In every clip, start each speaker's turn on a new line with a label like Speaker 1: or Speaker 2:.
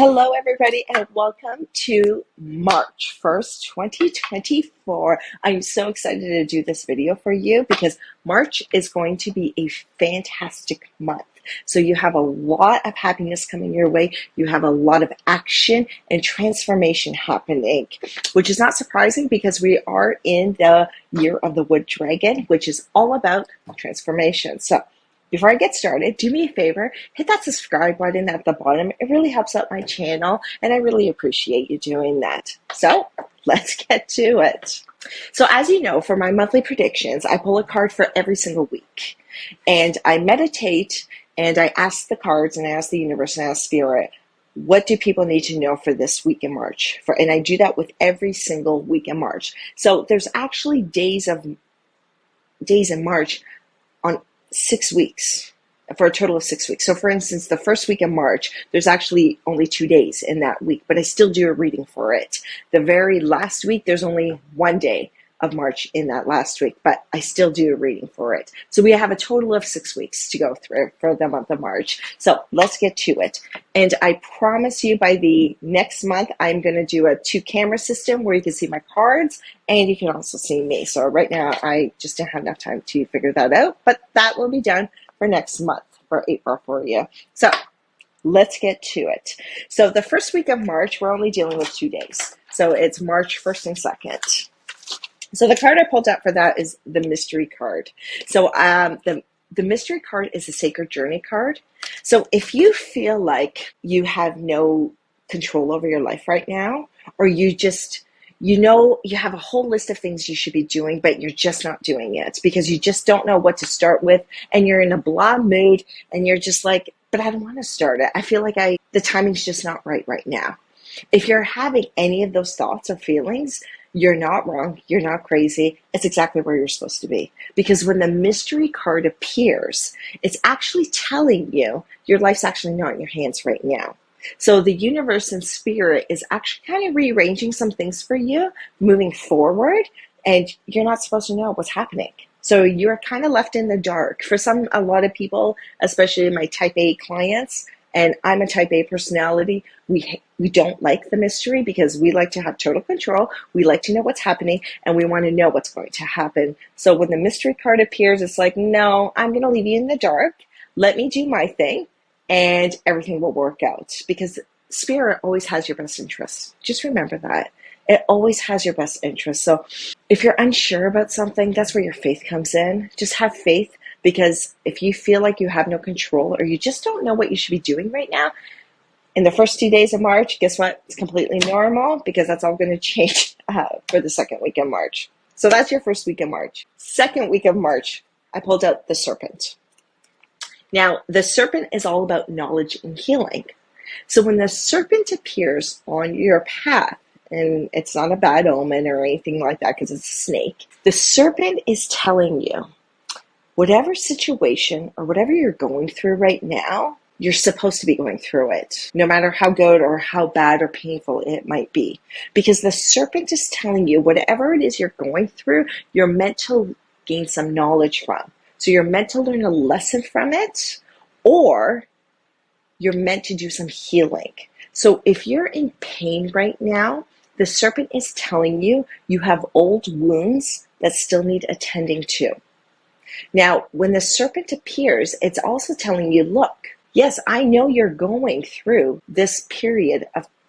Speaker 1: Hello, everybody, and welcome to March 1st, 2024. I'm so excited to do this video for you because March is going to be a fantastic month. So you have a lot of happiness coming your way. You have a lot of action and transformation happening, which is not surprising because we are in the year of the wood dragon, which is all about transformation. So before I get started, do me a favor, hit that subscribe button at the bottom. It really helps out my channel, and I really appreciate you doing that. So let's get to it. So as you know, for my monthly predictions, I pull a card for every single week. And I meditate, and I ask the cards, and I ask the universe, and I ask Spirit, what do people need to know for this week in March? And I do that with every single week in March. So there's actually days in March on 6 weeks, for a total of 6 weeks. So for instance, the first week of March, there's actually only 2 days in that week, but I still do a reading for it. The very last week, there's only 1 day of March in that last week, but I still do a reading for it. So we have a total of 6 weeks to go through for the month of March. So let's get to it. And I promise you by the next month, I'm going to do a 2-camera system where you can see my cards and you can also see me. So right now, I just don't have enough time to figure that out, but that will be done for next month, for April for you. So let's get to it. So the first week of March, we're only dealing with 2 days. So it's March 1st and 2nd. So the card I pulled out for that is the mystery card. So the mystery card is a sacred journey card. So if you feel like you have no control over your life right now, or you just, you have a whole list of things you should be doing, but you're just not doing it because you just don't know what to start with, and you're in a blah mood, and you're just like, but I don't want to start it. I feel like the timing's just not right now. If you're having any of those thoughts or feelings, you're not wrong. You're not crazy. It's exactly where you're supposed to be. Because when the mystery card appears, it's actually telling you your life's actually not in your hands right now. So the universe and spirit is actually kind of rearranging some things for you moving forward, and you're not supposed to know what's happening. So you're kind of left in the dark. For a lot of people, especially my type A clients, and I'm a type A personality, we don't like the mystery because we like to have total control. We like to know what's happening, and we want to know what's going to happen. So when the mystery card appears, it's like, no, I'm going to leave you in the dark. Let me do my thing, and everything will work out. Because spirit always has your best interests. Just remember that. It always has your best interest. So if you're unsure about something, that's where your faith comes in. Just have faith. Because if you feel like you have no control or you just don't know what you should be doing right now, in the first 2 days of March, guess what? It's completely normal because that's all going to change for the second week of March. So that's your first week of March. Second week of March, I pulled out the serpent. Now, the serpent is all about knowledge and healing. So when the serpent appears on your path, and it's not a bad omen or anything like that because it's a snake, the serpent is telling you, whatever situation or whatever you're going through right now, you're supposed to be going through it, no matter how good or how bad or painful it might be. Because the serpent is telling you whatever it is you're going through, you're meant to gain some knowledge from. So you're meant to learn a lesson from it, or you're meant to do some healing. So if you're in pain right now, the serpent is telling you you have old wounds that still need attending to. Now, when the serpent appears, it's also telling you, look, yes, I know you're going through this period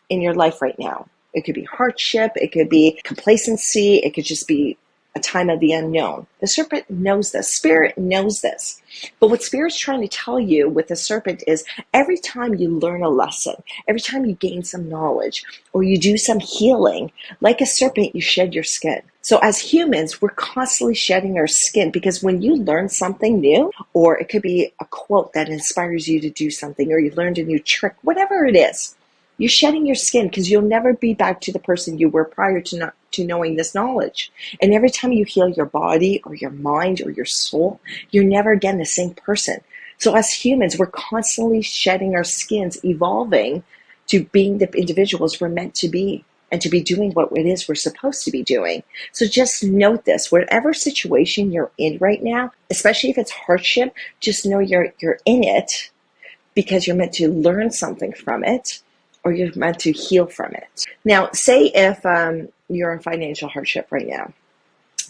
Speaker 1: in your life right now. It could be hardship, it could be complacency, it could just be a time of the unknown. The serpent knows this. Spirit knows this. But what Spirit's trying to tell you with the serpent is every time you learn a lesson, every time you gain some knowledge, or you do some healing, like a serpent, you shed your skin. So as humans, we're constantly shedding our skin because when you learn something new, or it could be a quote that inspires you to do something, or you learned a new trick, whatever it is, you're shedding your skin because you'll never be back to the person you were prior to knowing this knowledge. And every time you heal your body or your mind or your soul, you're never again the same person. So as humans, we're constantly shedding our skins, evolving to being the individuals we're meant to be and to be doing what it is we're supposed to be doing. So just note this, whatever situation you're in right now, especially if it's hardship, just know you're in it because you're meant to learn something from it. or you're meant to heal from it. Now, say if you're in financial hardship right now,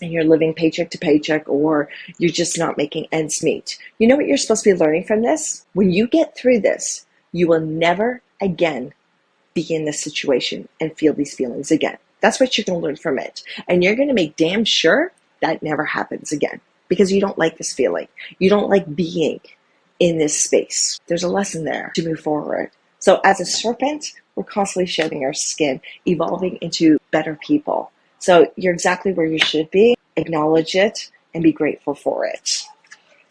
Speaker 1: and you're living paycheck to paycheck, or you're just not making ends meet. You know what you're supposed to be learning from this? When you get through this, you will never again be in this situation and feel these feelings again. That's what you're going to learn from it. And you're going to make damn sure that never happens again, because you don't like this feeling. You don't like being in this space. There's a lesson there to move forward. So as a serpent, we're constantly shedding our skin, evolving into better people. So you're exactly where you should be. Acknowledge it and be grateful for it.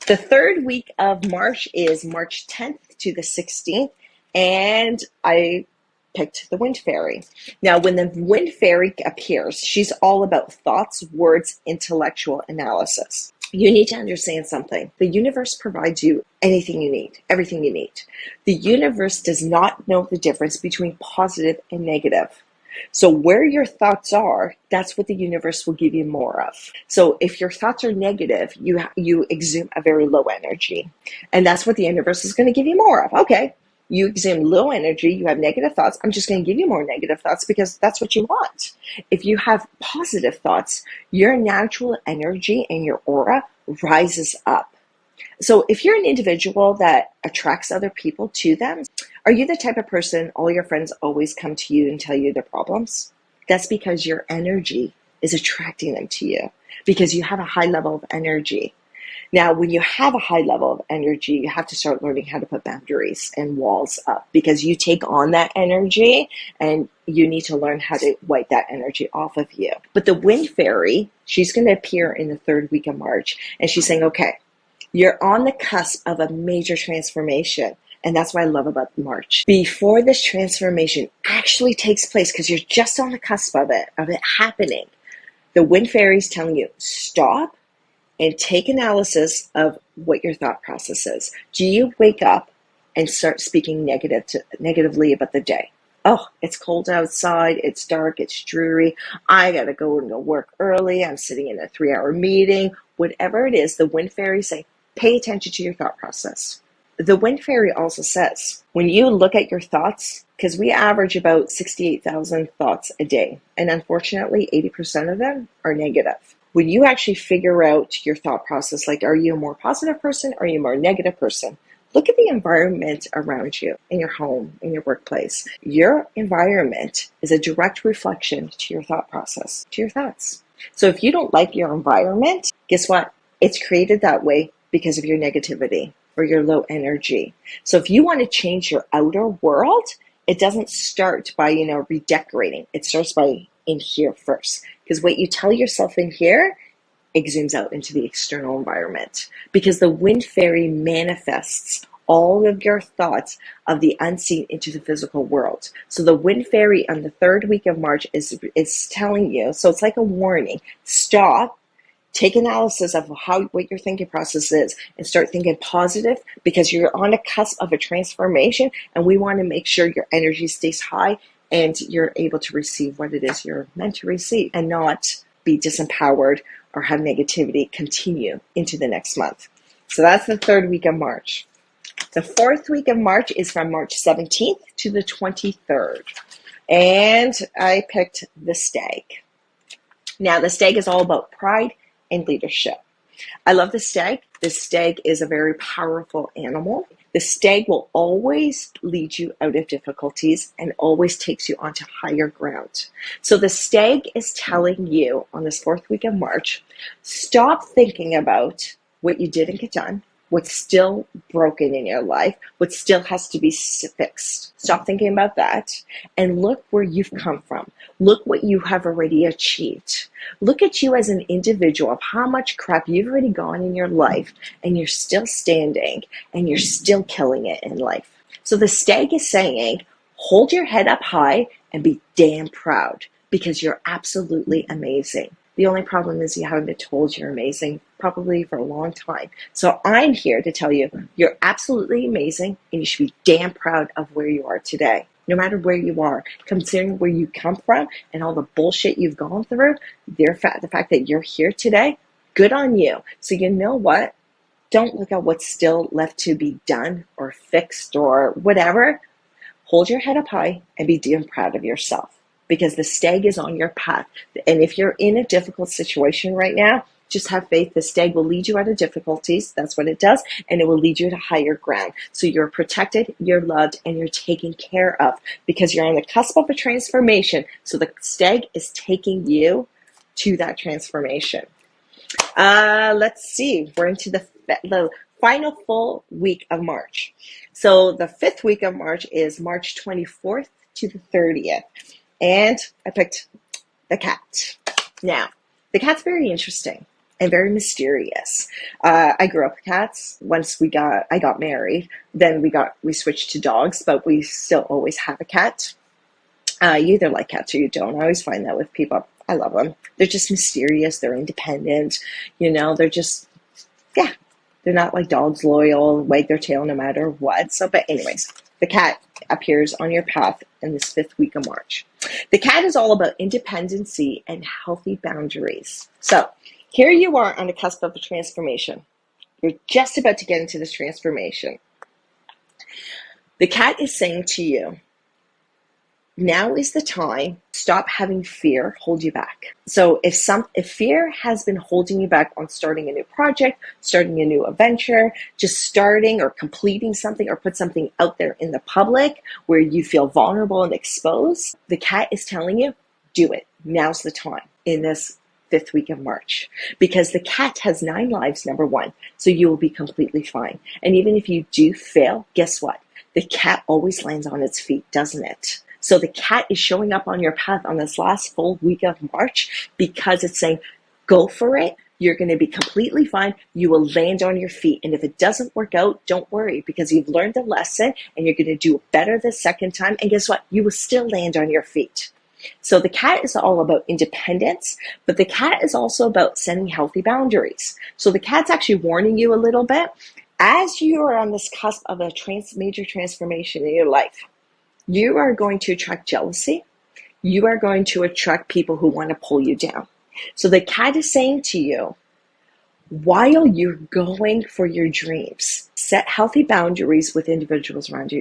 Speaker 1: The third week of March is March 10th to the 16th, and I picked the Wind Fairy. Now, when the Wind Fairy appears, she's all about thoughts, words, intellectual analysis. You need to understand something. The universe provides you anything you need, everything you need. The universe does not know the difference between positive and negative. So where your thoughts are, that's what the universe will give you more of. So if your thoughts are negative, you exude a very low energy. And that's what the universe is going to give you more of. Okay, you exude low energy, you have negative thoughts. I'm just going to give you more negative thoughts because that's what you want. If you have positive thoughts, your natural energy and your aura rises up. So if you're an individual that attracts other people to them, are you the type of person all your friends always come to you and tell you their problems? That's because your energy is attracting them to you, because you have a high level of energy. Now, when you have a high level of energy, you have to start learning how to put boundaries and walls up, because you take on that energy and you need to learn how to wipe that energy off of you. But the Wind Fairy, she's going to appear in the third week of March, and she's saying, okay, you're on the cusp of a major transformation. And that's what I love about March. Before this transformation actually takes place, because you're just on the cusp of it happening, the Wind Fairy is telling you, stop and take analysis of what your thought process is. Do you wake up and start speaking negatively about the day? Oh, it's cold outside, it's dark, it's dreary, I gotta go and go work early, I'm sitting in a 3-hour meeting. Whatever it is, the Wind Fairy say, pay attention to your thought process. The Wind Fairy also says, when you look at your thoughts, because we average about 68,000 thoughts a day, and unfortunately 80% of them are negative. When you actually figure out your thought process, like, are you a more positive person, or are you a more negative person? Look at the environment around you, in your home, in your workplace. Your environment is a direct reflection to your thought process, to your thoughts. So if you don't like your environment, guess what? It's created that way because of your negativity or your low energy. So if you want to change your outer world, it doesn't start by, redecorating. It starts by in here first. Because what you tell yourself in here exudes out into the external environment. Because the Wind Fairy manifests all of your thoughts of the unseen into the physical world. So the Wind Fairy on the third week of March is telling you, so it's like a warning, stop, take analysis of what your thinking process is, and start thinking positive, because you're on a cusp of a transformation, and we want to make sure your energy stays high and you're able to receive what it is you're meant to receive, and not be disempowered or have negativity continue into the next month. So that's the third week of March. The fourth week of March is from March 17th to the 23rd. And I picked the Stag. Now, the Stag is all about pride and leadership. I love the Stag. The Stag is a very powerful animal. The Stag will always lead you out of difficulties and always takes you onto higher ground. So the Stag is telling you on this fourth week of March, stop thinking about what you didn't get done, what's still broken in your life, what still has to be fixed. Stop thinking about that and look where you've come from. Look what you have already achieved. Look at you as an individual of how much crap you've already gone in your life, and you're still standing and you're still killing it in life. So the Stag is saying, hold your head up high and be damn proud, because you're absolutely amazing. The only problem is you haven't been told you're amazing, probably for a long time. So I'm here to tell you, you're absolutely amazing, and you should be damn proud of where you are today. No matter where you are, considering where you come from and all the bullshit you've gone through, the fact that you're here today, good on you. So you know what? Don't look at what's still left to be done or fixed or whatever. hold your head up high and be damn proud of yourself, because the stag is on your path. And if you're in a difficult situation right now, just have faith. The stag will lead you out of difficulties. That's what it does. And it will lead you to higher ground. So you're protected, you're loved, and you're taken care of, because you're on the cusp of a transformation. So the stag is taking you to that transformation. Let's see. We're into the final full week of March. So the 5th week of March is March 24th to the 30th. And I picked the cat. Now, the cat's very interesting and very mysterious. I grew up with cats. Once I got married, then we switched to dogs, but we still always have a cat. You either like cats or you don't. I always find that with people. I love them. They're just mysterious. They're independent. They're just, yeah, they're not like dogs, loyal, wag their tail no matter what. So, but anyways, the cat appears on your path in this 5th week of March. The cat is all about independency and healthy boundaries. So here you are on the cusp of a transformation. You're just about to get into this transformation. The cat is saying to you, now is the time. Stop having fear hold you back. So if fear has been holding you back on starting a new project, starting a new adventure, just starting or completing something or put something out there in the public where you feel vulnerable and exposed, the cat is telling you, do it. Now's the time in this 5th week of March, because the cat has 9 lives, number 1. So you will be completely fine. And even if you do fail, guess what? The cat always lands on its feet, doesn't it? So the cat is showing up on your path on this last full week of March because it's saying, go for it. You're going to be completely fine. You will land on your feet. And if it doesn't work out, don't worry, because you've learned the lesson and you're going to do it better the second time. And guess what? You will still land on your feet. So the cat is all about independence, but the cat is also about setting healthy boundaries. So the cat's actually warning you a little bit as you are on this cusp of a major transformation in your life. You are going to attract jealousy. You are going to attract people who want to pull you down. So the cat is saying to you, while you're going for your dreams, set healthy boundaries with individuals around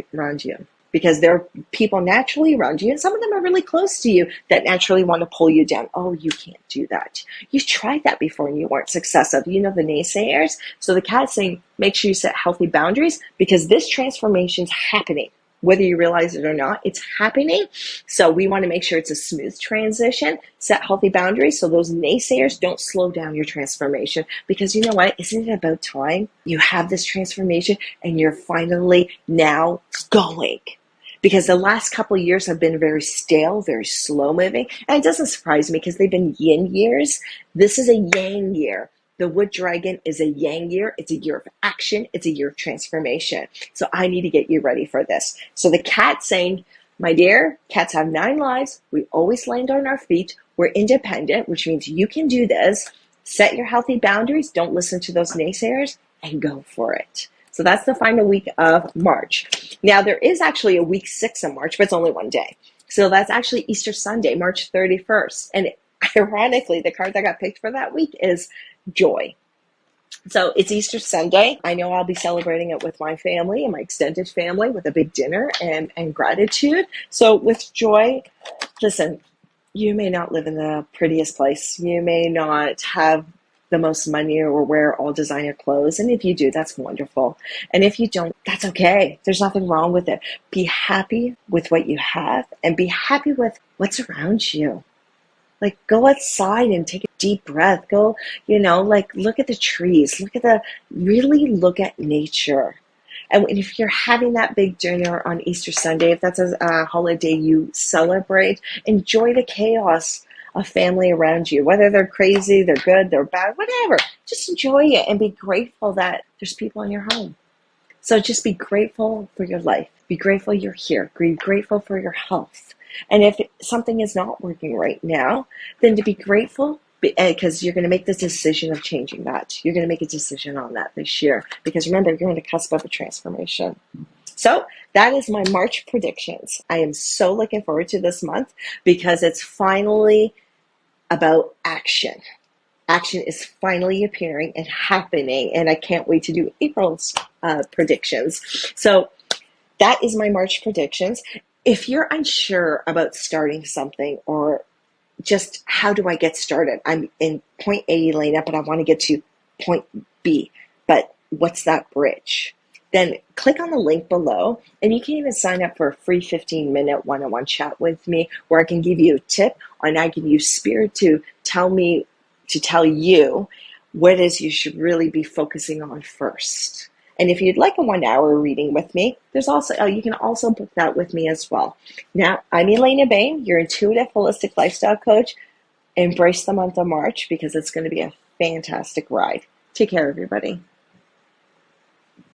Speaker 1: you, because there are people naturally around you, and some of them are really close to you, that naturally want to pull you down. Oh, you can't do that. You tried that before and you weren't successful. The naysayers. So the cat's saying, make sure you set healthy boundaries, because this transformation is happening. Whether you realize it or not, it's happening. So we want to make sure it's a smooth transition. Set healthy boundaries so those naysayers don't slow down your transformation. Because you know what? Isn't it about time you have this transformation and you're finally now going? Because the last couple of years have been very stale, very slow moving. And it doesn't surprise me because they've been yin years. This is a yang year. The wood dragon is a yang year. It's a year of action. It's a year of transformation. So I need to get you ready for this. So the cat's saying, my dear, cats have 9 lives. We always land on our feet. We're independent, which means you can do this. Set your healthy boundaries. Don't listen to those naysayers and go for it. So that's the final week of March. Now there is actually a week 6 of March, but it's only one day. So that's actually Easter Sunday, March 31st. And ironically, the card that got picked for that week is joy. So it's Easter Sunday. I know I'll be celebrating it with my family and my extended family with a big dinner and gratitude. So with joy, listen, you may not live in the prettiest place. You may not have the most money or wear all designer clothes. And if you do, that's wonderful. And if you don't, that's okay. There's nothing wrong with it. Be happy with what you have and be happy with what's around you. Like, go outside and take a deep breath. Go, look at the trees. Really look at nature. And if you're having that big dinner on Easter Sunday, if that's a holiday you celebrate, enjoy the chaos of family around you. Whether they're crazy, they're good, they're bad, whatever. Just enjoy it and be grateful that there's people in your home. So just be grateful for your life. Be grateful you're here. Be grateful for your health. And if something is not working right now, then to be grateful, because you're going to make the decision of changing that. You're going to make a decision on that this year. Because remember, you're on the cusp of a transformation. So that is my March predictions. I am so looking forward to this month because it's finally about action. Action is finally appearing and happening. And I can't wait to do April's predictions. So that is my March predictions. If you're unsure about starting something, or just how do I get started? I'm in point A, Elena, but I want to get to point B. But what's that bridge? Then click on the link below, and you can even sign up for a free 15-minute one-on-one chat with me, where I can give you a tip, and I can use Spirit to tell you what it is you should really be focusing on first. And if you'd like a 1 hour reading with me, there's also you can also book that with me as well. Now, I'm elainabahm, your intuitive holistic lifestyle coach. Embrace the month of March, because it's going to be a fantastic ride. Take care, everybody.